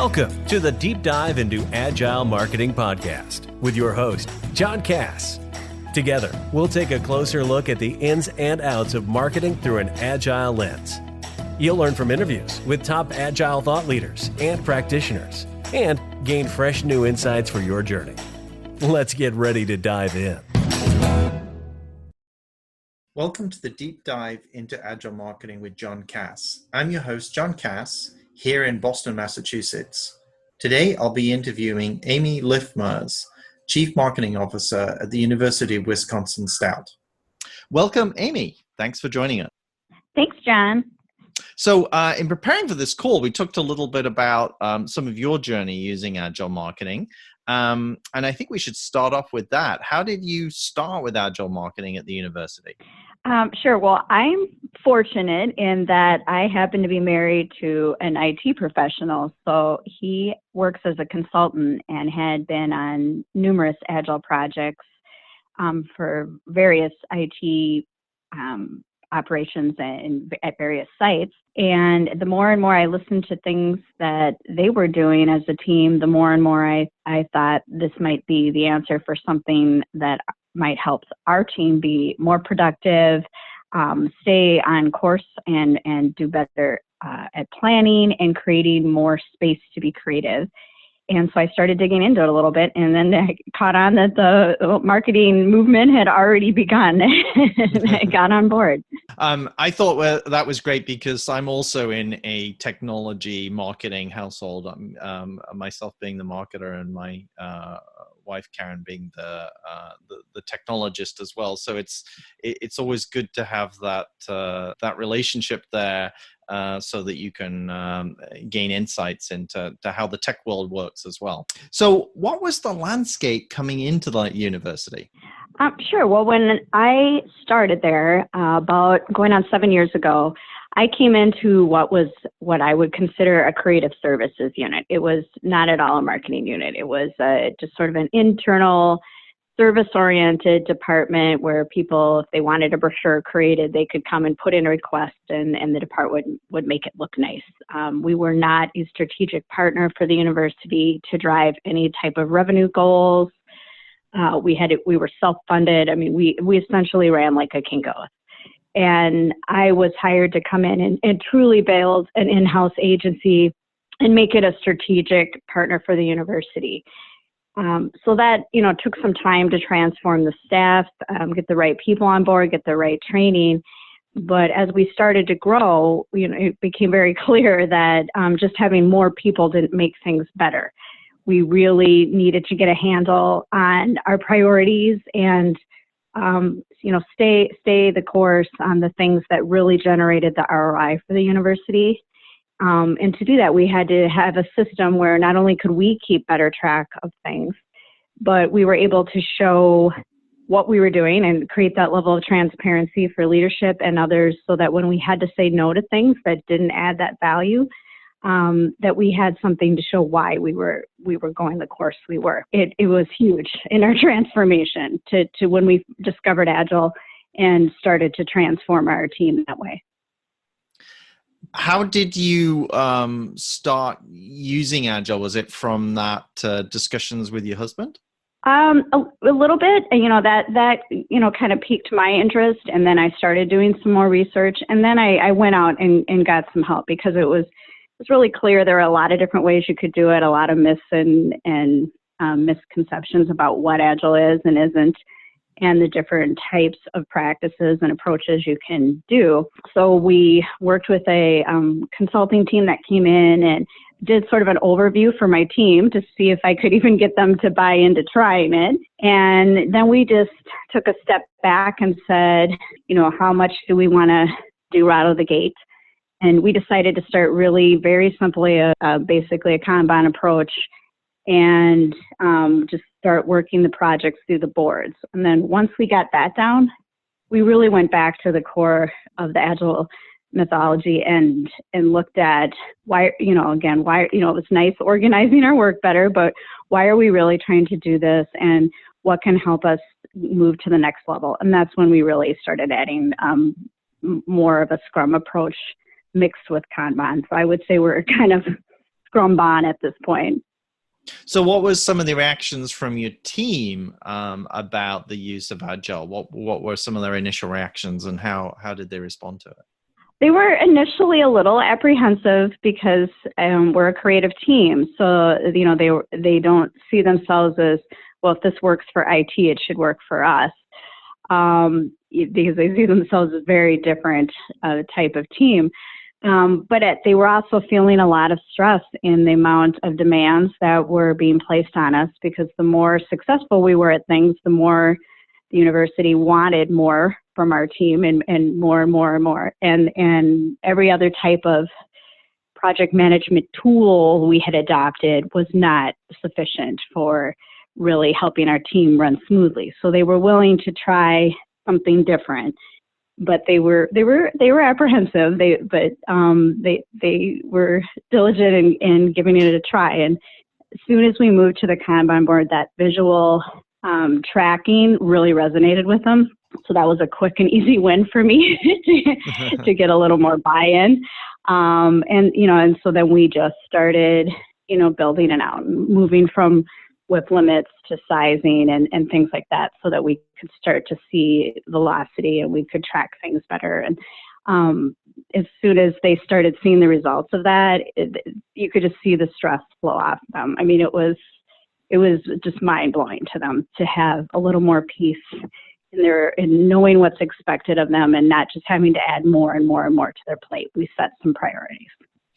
Welcome to the Deep Dive into Agile Marketing podcast with your host, John Cass. Together, we'll take a closer look at the ins and outs of marketing through an Agile lens. You'll learn from interviews with top Agile thought leaders and practitioners and gain fresh new insights for your journey. Let's get ready to dive in. Welcome to the Deep Dive into Agile Marketing with John Cass. I'm your host, John Cass, here in Boston, Massachusetts. Today, I'll be interviewing Amy Luethmers, Chief Marketing Officer at the University of Wisconsin-Stout. Welcome, Amy. Thanks for joining us. Thanks, John. So in preparing for this call, we talked a little bit about some of your journey using Agile Marketing. And I think we should start off with that. How did you start with Agile Marketing at the university? Sure. Well, I'm fortunate in that I happen to be married to an IT professional. So he works as a consultant and had been on numerous Agile projects for various IT operations and at various sites. And the more and more I listened to things that they were doing as a team, the more and more I thought this might be the answer for something that might help our team be more productive, stay on course and do better at planning and creating more space to be creative. And so I started digging into it a little bit, and then I caught on that the marketing movement had already begun, and I got on board. I thought that was great because I'm also in a technology marketing household, myself being the marketer and my wife Karen being the technologist as well. So it's always good to have that relationship there. So that you can gain insights into how the tech world works as well. So what was the landscape coming into the university? Sure. Well, when I started there about going on 7 years ago, I came into what I would consider a creative services unit. It was not at all a marketing unit. It was just sort of an internal service-oriented department where people, if they wanted a brochure created, they could come and put in a request and the department would make it look nice. We were not a strategic partner for the university to drive any type of revenue goals. We were self-funded. I mean, we essentially ran like a Kinko's. And I was hired to come in and truly build an in-house agency and make it a strategic partner for the university. So that, took some time to transform the staff, get the right people on board, get the right training. But as we started to grow, it became very clear that just having more people didn't make things better. We really needed to get a handle on our priorities and, stay the course on the things that really generated the ROI for the university. And to do that, we had to have a system where not only could we keep better track of things, but we were able to show what we were doing and create that level of transparency for leadership and others so that when we had to say no to things that didn't add that value, that we had something to show why we were going the course we were. It was huge in our transformation to when we discovered Agile and started to transform our team that way. How did you start using Agile? Was it from that discussions with your husband? A little bit, that kind of piqued my interest, and then I started doing some more research, and then I went out and got some help because it was really clear there are a lot of different ways you could do it, a lot of myths and misconceptions about what Agile is and isn't, and the different types of practices and approaches you can do. So we worked with a consulting team that came in and did sort of an overview for my team to see if I could even get them to buy into trying it. And then we just took a step back and said, how much do we want to do out of the gate? And we decided to start really very simply, basically a Kanban approach and just start working the projects through the boards. And then once we got that down, we really went back to the core of the Agile methodology and looked at why, it was nice organizing our work better, but why are we really trying to do this and what can help us move to the next level? And that's when we really started adding more of a Scrum approach mixed with Kanban. So I would say we're kind of Scrum Bon at this point. So what was some of the reactions from your team about the use of Agile? What were some of their initial reactions, and how did they respond to it? They were initially a little apprehensive because we're a creative team. So, they don't see themselves as, well, if this works for IT, it should work for us. Because they see themselves as very different type of team. But they were also feeling a lot of stress in the amount of demands that were being placed on us, because the more successful we were at things, the more the university wanted more from our team, and more and more and more. And every other type of project management tool we had adopted was not sufficient for really helping our team run smoothly. So they were willing to try something different, but they were apprehensive. They were diligent in giving it a try. And as soon as we moved to the Kanban board, that visual tracking really resonated with them. So that was a quick and easy win for me to get a little more buy-in. And so then we just started, building it out, moving from WIP limits to sizing and things like that, so that we could start to see velocity and we could track things better. And as soon as they started seeing the results of that, you could just see the stress flow off them. I mean, it was just mind-blowing to them to have a little more peace in knowing what's expected of them, and not just having to add more and more and more to their plate. We set some priorities.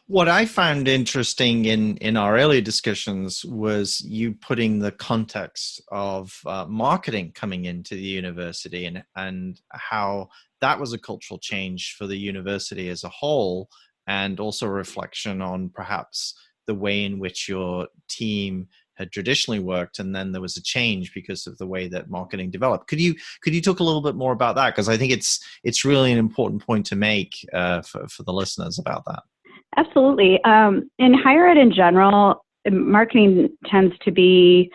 What I found interesting in our earlier discussions was you putting the context of marketing coming into the university, and how that was a cultural change for the university as a whole, and also a reflection on perhaps the way in which your team had traditionally worked, and then there was a change because of the way that marketing developed. Could you talk a little bit more about that? Because I think it's really an important point to make for the listeners about that. Absolutely. In higher ed in general, marketing tends to be,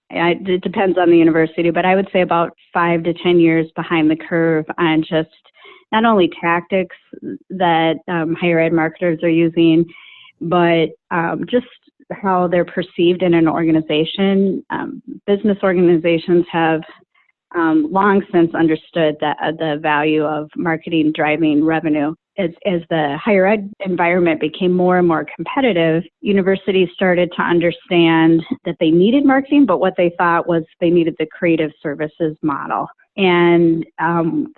it depends on the university, but I would say about 5 to 10 years behind the curve on just not only tactics that higher ed marketers are using, but just how they're perceived in an organization. Business organizations have long since understood that the value of marketing driving revenue. As the higher ed environment became more and more competitive, universities started to understand that they needed marketing, but what they thought was they needed the creative services model. And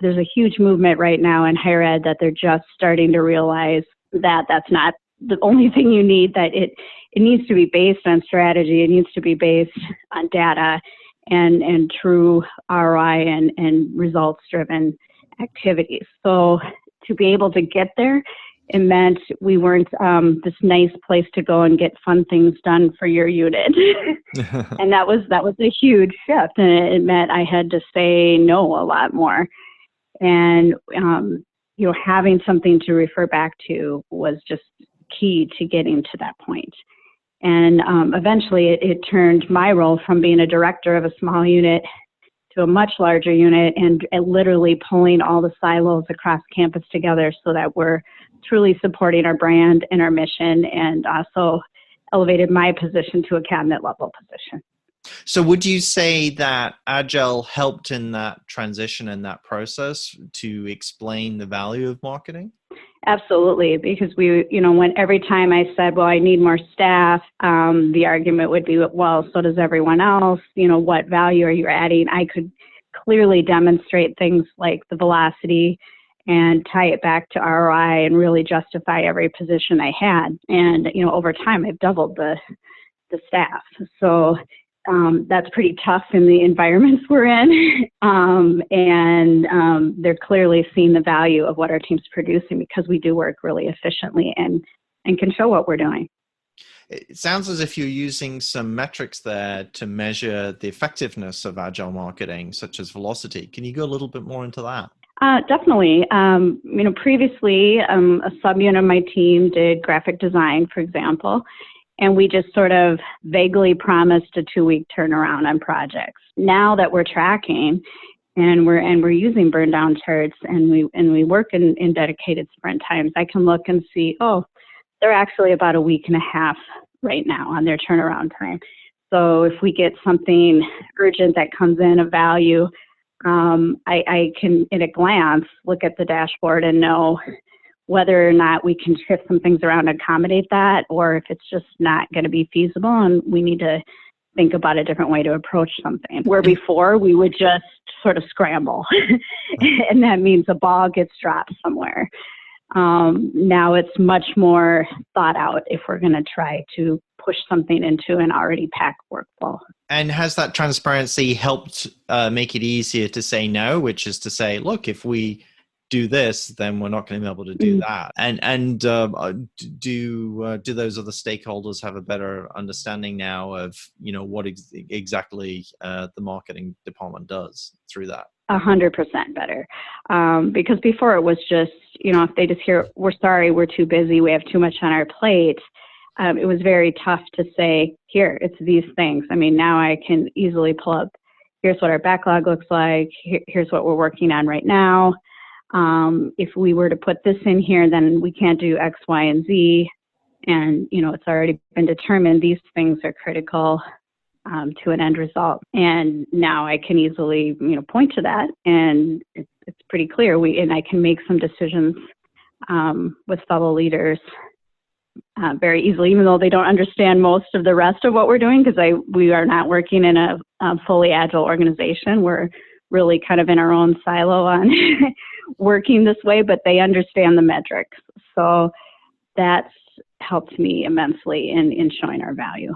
there's a huge movement right now in higher ed that they're just starting to realize that that's not the only thing you need, that it needs to be based on strategy, it needs to be based on data and true ROI and results-driven activities. So to be able to get there, it meant we weren't this nice place to go and get fun things done for your unit. And that was a huge shift. And it meant I had to say no a lot more. And, having something to refer back to was just key to getting to that point. And eventually it turned my role from being a director of a small unit to a much larger unit, and literally pulling all the silos across campus together so that we're truly supporting our brand and our mission, and also elevated my position to a cabinet level position. So would you say that Agile helped in that transition and that process to explain the value of marketing? Absolutely, because when every time I said, well, I need more staff, the argument would be, well, so does everyone else. What value are you adding? I could clearly demonstrate things like the velocity and tie it back to ROI and really justify every position I had. And, over time, I've doubled the staff. So that's pretty tough in the environments we're in. And they're clearly seeing the value of what our team's producing, because we do work really efficiently and can show what we're doing. It sounds as if you're using some metrics there to measure the effectiveness of Agile marketing, such as velocity. Can you go a little bit more into that? Definitely. Previously, a subunit of my team did graphic design, for example, and we just sort of vaguely promised a 2-week turnaround on projects. Now that we're tracking and we're using burn down charts, and we work in dedicated sprint times, I can look and see, they're actually about a week and a half right now on their turnaround time. So if we get something urgent that comes in of value, I can, in a glance, look at the dashboard and know whether or not we can shift some things around to accommodate that, or if it's just not going to be feasible and we need to think about a different way to approach something. Where before we would just sort of scramble, and that means a ball gets dropped somewhere. Now it's much more thought out if we're going to try to push something into an already packed workflow. And has that transparency helped make it easier to say no, which is to say, look, if we do this, then we're not going to be able to do that. And do those other stakeholders have a better understanding now of, what exactly the marketing department does through that? 100% better. Because before it was just, if they just hear, we're sorry, we're too busy, we have too much on our plate. It was very tough to say, here, it's these things. I mean, now I can easily pull up, here's what our backlog looks like, here's what we're working on right now. If we were to put this in here, then we can't do X, Y, and Z. And, it's already been determined these things are critical to an end result. And now I can easily, point to that. And it's pretty clear. And I can make some decisions with fellow leaders very easily, even though they don't understand most of the rest of what we're doing, because we are not working in a fully agile organization. We're really kind of in our own silo on working this way, but they understand the metrics. So that's helped me immensely in showing our value.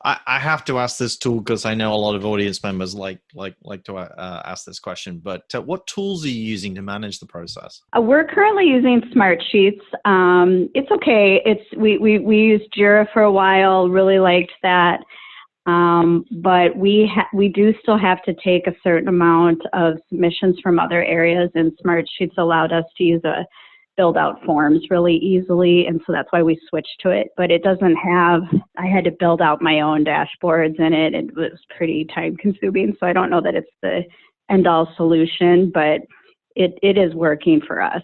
I have to ask this tool because I know a lot of audience members like to ask this question, but what tools are you using to manage the process? We're currently using Smartsheets. It's okay. We used Jira for a while, really liked that. But we do still have to take a certain amount of submissions from other areas, and Smartsheets allowed us to use build out forms really easily, and so that's why we switched to it. But it doesn't have, I had to build out my own dashboards in it. It was pretty time consuming, so I don't know that it's the end all solution, but it is working for us.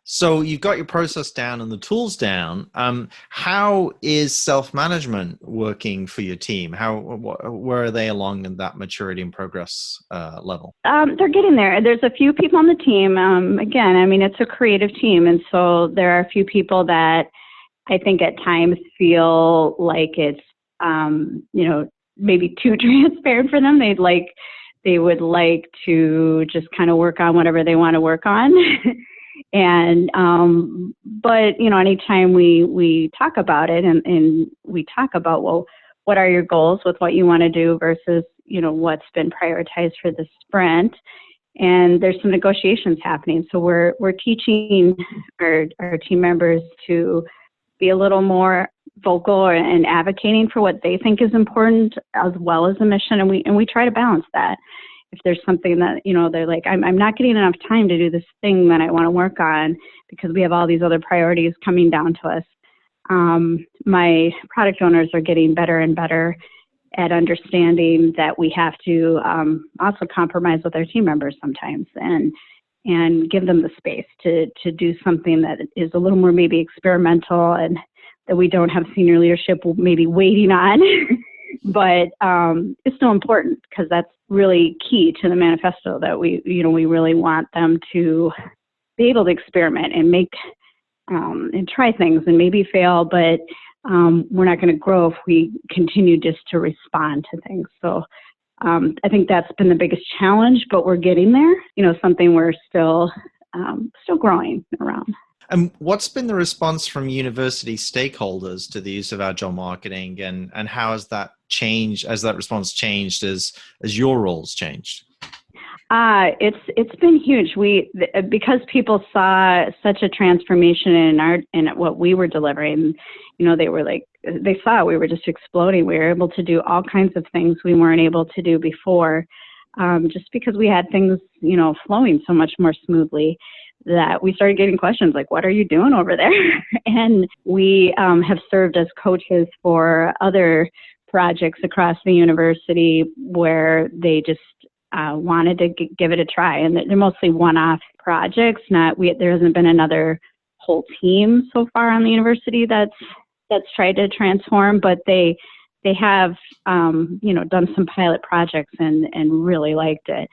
So you've got your process down and the tools down. How is self-management working for your team? Where are they along in that maturity and progress level? They're getting there. There's a few people on the team. Again, I mean, it's a creative team. And so there are a few people that I think at times feel like it's, maybe too transparent for them. They would like to just kind of work on whatever they want to work on. And, but, anytime we talk about it and we talk about, well, what are your goals with what you want to do versus, what's been prioritized for the sprint. And there's some negotiations happening. So we're teaching our team members to be a little more vocal and advocating for what they think is important as well as the mission. And we try to balance that. If there's something that, they're like, I'm not getting enough time to do this thing that I want to work on because we have all these other priorities coming down to us. My product owners are getting better and better at understanding that we have to also compromise with our team members sometimes and give them the space to do something that is a little more maybe experimental and that we don't have senior leadership maybe waiting on. But it's still important because that's really key to the manifesto that we really want them to be able to experiment and make and try things and maybe fail, but we're not going to grow if we continue just to respond to things. So I think that's been the biggest challenge, but we're getting there. Something we're still growing around. And what's been the response from university stakeholders to the use of Agile marketing, and how has that changed, as that response changed as your roles changed? It's been huge. Because people saw such a transformation in what we were delivering, they were like, they saw we were just exploding. We were able to do all kinds of things we weren't able to do before, just because we had things, flowing so much more smoothly, that we started getting questions like, what are you doing over there? And we have served as coaches for other projects across the university where they just wanted to give it a try. And they're mostly one-off projects. There hasn't been another whole team so far on the university that's tried to transform, but they have, done some pilot projects and really liked it.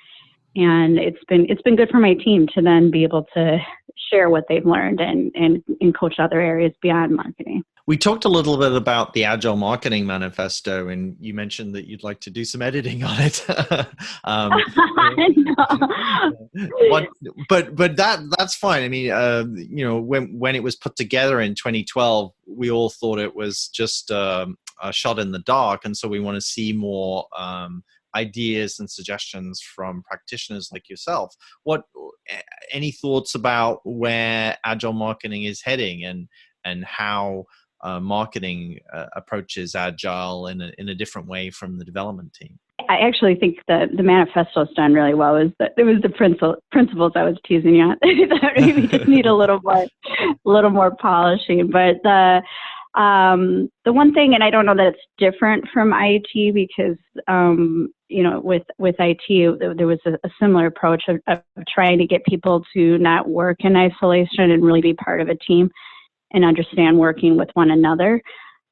And it's been good for my team to then be able to share what they've learned and coach other areas beyond marketing. We talked a little bit about the Agile Marketing Manifesto, and you mentioned that you'd like to do some editing on it. But that's fine. I mean, when it was put together in 2012, we all thought it was just a shot in the dark, and so we want to see more ideas and suggestions from practitioners like yourself. Any thoughts about where Agile marketing is heading and how marketing approaches Agile in a different way from the development team? I actually think the manifesto is done really well. It was the principles I was teasing you at. We just need a little more polishing. But the one thing, and I don't know that it's different from IT because with IT there was a similar approach of trying to get people to not work in isolation and really be part of a team and understand working with one another.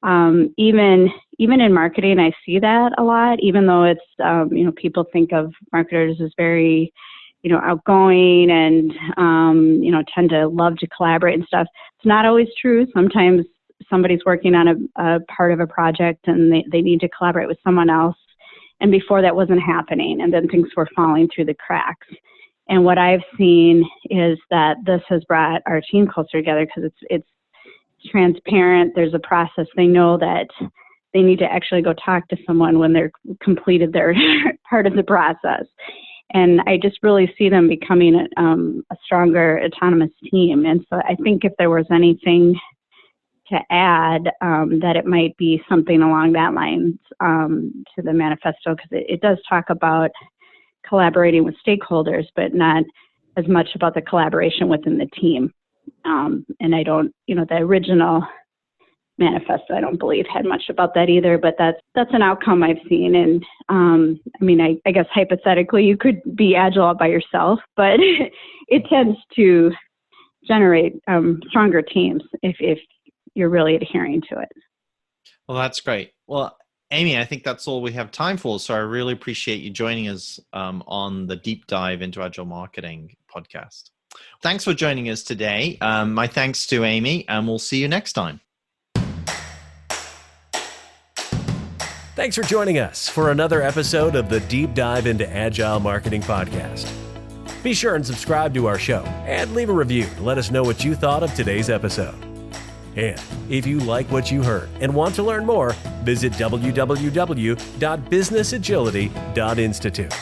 Even in marketing, I see that a lot, even though it's, people think of marketers as very, outgoing and, tend to love to collaborate and stuff. It's not always true. Sometimes somebody's working on a part of a project and they need to collaborate with someone else. And before that wasn't happening, and then things were falling through the cracks. And what I've seen is that this has brought our team closer together because it's transparent. There's a process. They know that they need to actually go talk to someone when they're completed their part of the process. And I just really see them becoming a stronger autonomous team. And so I think if there was anything to add, that it might be something along that lines to the manifesto, because it does talk about collaborating with stakeholders, but not as much about the collaboration within the team. And I don't, the original manifesto, I don't believe had much about that either, but that's an outcome I've seen. And I guess hypothetically you could be agile all by yourself, but it tends to generate stronger teams if you're really adhering to it. Well, that's great. Well, Amy, I think that's all we have time for. So I really appreciate you joining us on the Deep Dive into Agile Marketing podcast. Thanks for joining us today. My thanks to Amy, and we'll see you next time. Thanks for joining us for another episode of the Deep Dive into Agile Marketing podcast. Be sure and subscribe to our show and leave a review to let us know what you thought of today's episode. And if you like what you heard and want to learn more, visit www.businessagility.institute.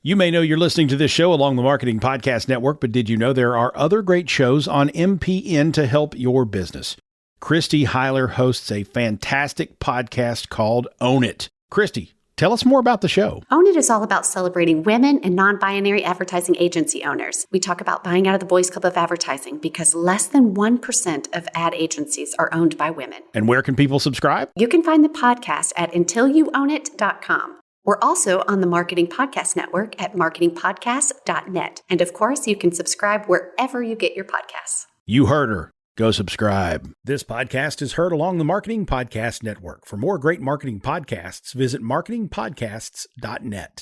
You may know you're listening to this show along the Marketing Podcast Network, but did you know there are other great shows on MPN to help your business? Christy Heiler hosts a fantastic podcast called Own It. Christy, tell us more about the show. Own It is all about celebrating women and non-binary advertising agency owners. We talk about buying out of the boys' club of advertising because less than 1% of ad agencies are owned by women. And where can people subscribe? You can find the podcast at untilyouownit.com. We're also on the Marketing Podcast Network at marketingpodcast.net. And of course, you can subscribe wherever you get your podcasts. You heard her. Go subscribe. This podcast is heard along the Marketing Podcast Network. For more great marketing podcasts, visit marketingpodcasts.net.